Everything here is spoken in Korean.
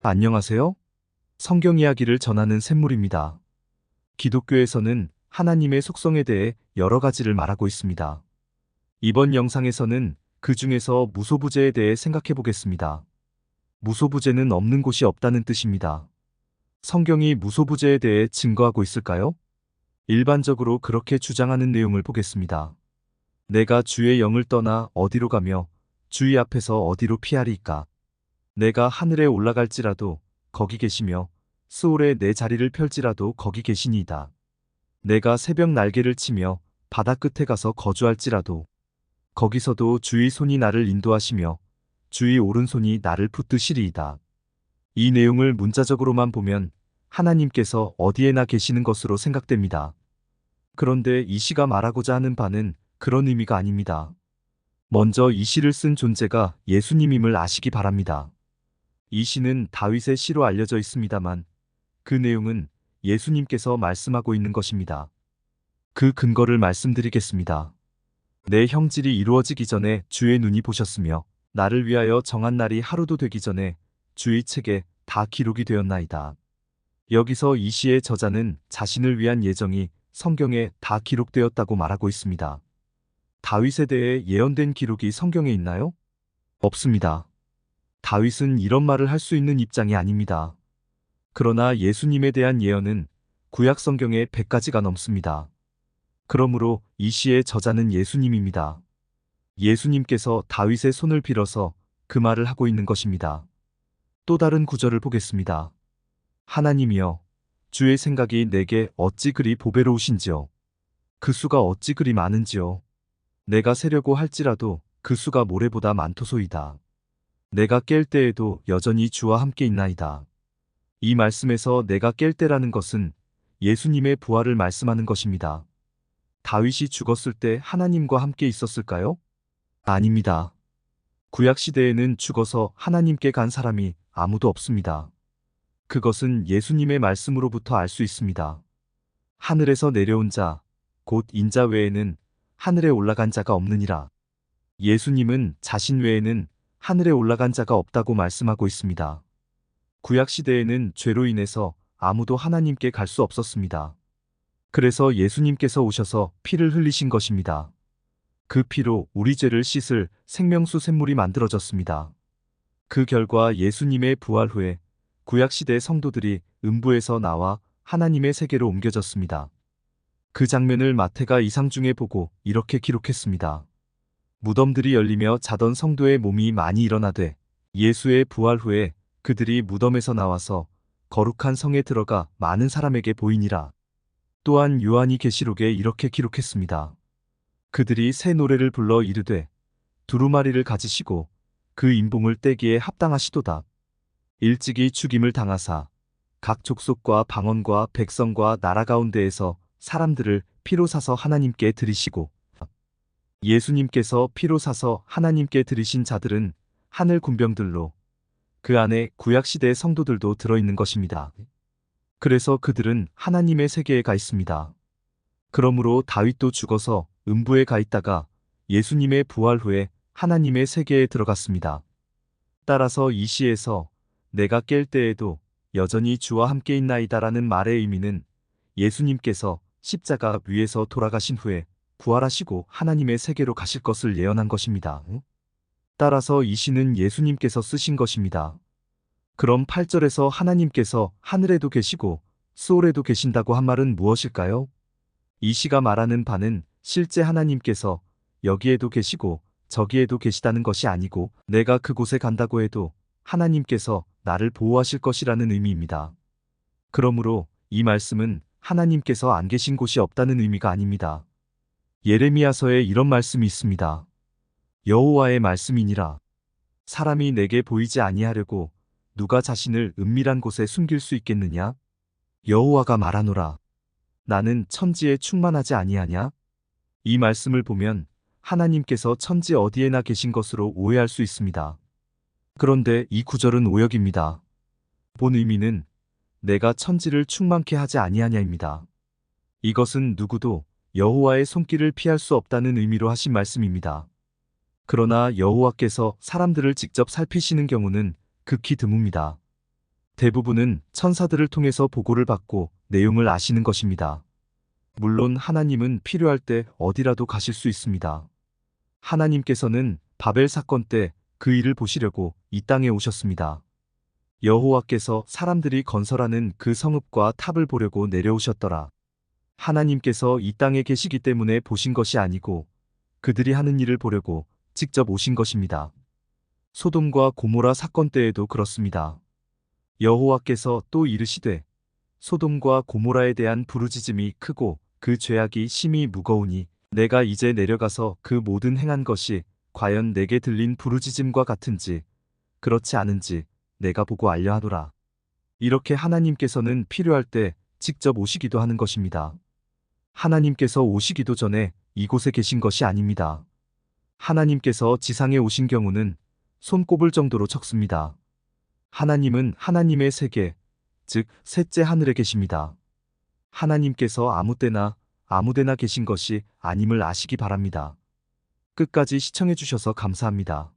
안녕하세요. 성경 이야기를 전하는 샘물입니다. 기독교에서는 하나님의 속성에 대해 여러 가지를 말하고 있습니다. 이번 영상에서는 그 중에서 무소부재에 대해 생각해 보겠습니다. 무소부재는 없는 곳이 없다는 뜻입니다. 성경이 무소부재에 대해 증거하고 있을까요? 일반적으로 그렇게 주장하는 내용을 보겠습니다. 내가 주의 영을 떠나 어디로 가며 주의 앞에서 어디로 피하리이까? 내가 하늘에 올라갈지라도 거기 계시며 스올에 내 자리를 펼지라도 거기 계시니이다. 내가 새벽 날개를 치며 바다 끝에 가서 거주할지라도 거기서도 주의 손이 나를 인도하시며 주의 오른손이 나를 붙드시리이다. 이 내용을 문자적으로만 보면 하나님께서 어디에나 계시는 것으로 생각됩니다. 그런데 이 시가 말하고자 하는 바는 그런 의미가 아닙니다. 먼저 이 시를 쓴 존재가 예수님임을 아시기 바랍니다. 이 시는 다윗의 시로 알려져 있습니다만 그 내용은 예수님께서 말씀하고 있는 것입니다. 그 근거를 말씀드리겠습니다. 내 형질이 이루어지기 전에 주의 눈이 보셨으며 나를 위하여 정한 날이 하루도 되기 전에 주의 책에 다 기록이 되었나이다. 여기서 이 시의 저자는 자신을 위한 예정이 성경에 다 기록되었다고 말하고 있습니다. 다윗에 대해 예언된 기록이 성경에 있나요? 없습니다. 다윗은 이런 말을 할 수 있는 입장이 아닙니다. 그러나 예수님에 대한 예언은 구약 성경에 100가지가 넘습니다. 그러므로 이 시의 저자는 예수님입니다. 예수님께서 다윗의 손을 빌어서 그 말을 하고 있는 것입니다. 또 다른 구절을 보겠습니다. 하나님이여, 주의 생각이 내게 어찌 그리 보배로우신지요. 그 수가 어찌 그리 많은지요. 내가 세려고 할지라도 그 수가 모래보다 많도소이다. 내가 깰 때에도 여전히 주와 함께 있나이다. 이 말씀에서 내가 깰 때라는 것은 예수님의 부활을 말씀하는 것입니다. 다윗이 죽었을 때 하나님과 함께 있었을까요? 아닙니다. 구약 시대에는 죽어서 하나님께 간 사람이 아무도 없습니다. 그것은 예수님의 말씀으로부터 알 수 있습니다. 하늘에서 내려온 자, 곧 인자 외에는 하늘에 올라간 자가 없느니라. 예수님은 자신 외에는 하늘에 올라간 자가 없다고 말씀하고 있습니다. 구약 시대에는 죄로 인해서 아무도 하나님께 갈 수 없었습니다. 그래서 예수님께서 오셔서 피를 흘리신 것입니다. 그 피로 우리 죄를 씻을 생명수 샘물이 만들어졌습니다. 그 결과 예수님의 부활 후에 구약 시대 성도들이 음부에서 나와 하나님의 세계로 옮겨졌습니다. 그 장면을 마태가 이상 중에 보고 이렇게 기록했습니다. 무덤들이 열리며 자던 성도의 몸이 많이 일어나되 예수의 부활 후에 그들이 무덤에서 나와서 거룩한 성에 들어가 많은 사람에게 보이니라. 또한 요한이 계시록에 이렇게 기록했습니다. 그들이 새 노래를 불러 이르되 두루마리를 가지시고 그 인봉을 떼기에 합당하시도다. 일찍이 죽임을 당하사 각 족속과 방언과 백성과 나라 가운데에서 사람들을 피로 사서 하나님께 드리시고 예수님께서 피로 사서 하나님께 드리신 자들은 하늘 군병들로 그 안에 구약시대 성도들도 들어있는 것입니다. 그래서 그들은 하나님의 세계에 가 있습니다. 그러므로 다윗도 죽어서 음부에 가 있다가 예수님의 부활 후에 하나님의 세계에 들어갔습니다. 따라서 이 시에서 내가 깰 때에도 여전히 주와 함께 있나이다라는 말의 의미는 예수님께서 십자가 위에서 돌아가신 후에 부활하시고 하나님의 세계로 가실 것을 예언한 것입니다. 따라서 이 시는 예수님께서 쓰신 것입니다. 그럼 8절에서 하나님께서 하늘에도 계시고 스올에도 계신다고 한 말은 무엇일까요? 이 시가 말하는 바는 실제 하나님께서 여기에도 계시고 저기에도 계시다는 것이 아니고 내가 그곳에 간다고 해도 하나님께서 나를 보호하실 것이라는 의미입니다. 그러므로 이 말씀은 하나님께서 안 계신 곳이 없다는 의미가 아닙니다. 예레미야서에 이런 말씀이 있습니다. 여호와의 말씀이니라. 사람이 내게 보이지 아니하려고 누가 자신을 은밀한 곳에 숨길 수 있겠느냐? 여호와가 말하노라. 나는 천지에 충만하지 아니하냐? 이 말씀을 보면 하나님께서 천지 어디에나 계신 것으로 오해할 수 있습니다. 그런데 이 구절은 오역입니다. 본 의미는 내가 천지를 충만케 하지 아니하냐입니다. 이것은 누구도 여호와의 손길을 피할 수 없다는 의미로 하신 말씀입니다. 그러나 여호와께서 사람들을 직접 살피시는 경우는 극히 드뭅니다. 대부분은 천사들을 통해서 보고를 받고 내용을 아시는 것입니다. 물론 하나님은 필요할 때 어디라도 가실 수 있습니다. 하나님께서는 바벨 사건 때 그 일을 보시려고 이 땅에 오셨습니다. 여호와께서 사람들이 건설하는 그 성읍과 탑을 보려고 내려오셨더라. 하나님께서 이 땅에 계시기 때문에 보신 것이 아니고 그들이 하는 일을 보려고 직접 오신 것입니다. 소돔과 고모라 사건 때에도 그렇습니다. 여호와께서 또 이르시되 소돔과 고모라에 대한 부르짖음이 크고 그 죄악이 심히 무거우니 내가 이제 내려가서 그 모든 행한 것이 과연 내게 들린 부르짖음과 같은지 그렇지 않은지 내가 보고 알려하노라. 이렇게 하나님께서는 필요할 때 직접 오시기도 하는 것입니다. 하나님께서 오시기도 전에 이곳에 계신 것이 아닙니다. 하나님께서 지상에 오신 경우는 손꼽을 정도로 적습니다. 하나님은 하나님의 세계, 즉 셋째 하늘에 계십니다. 하나님께서 아무 때나 아무데나 계신 것이 아님을 아시기 바랍니다. 끝까지 시청해 주셔서 감사합니다.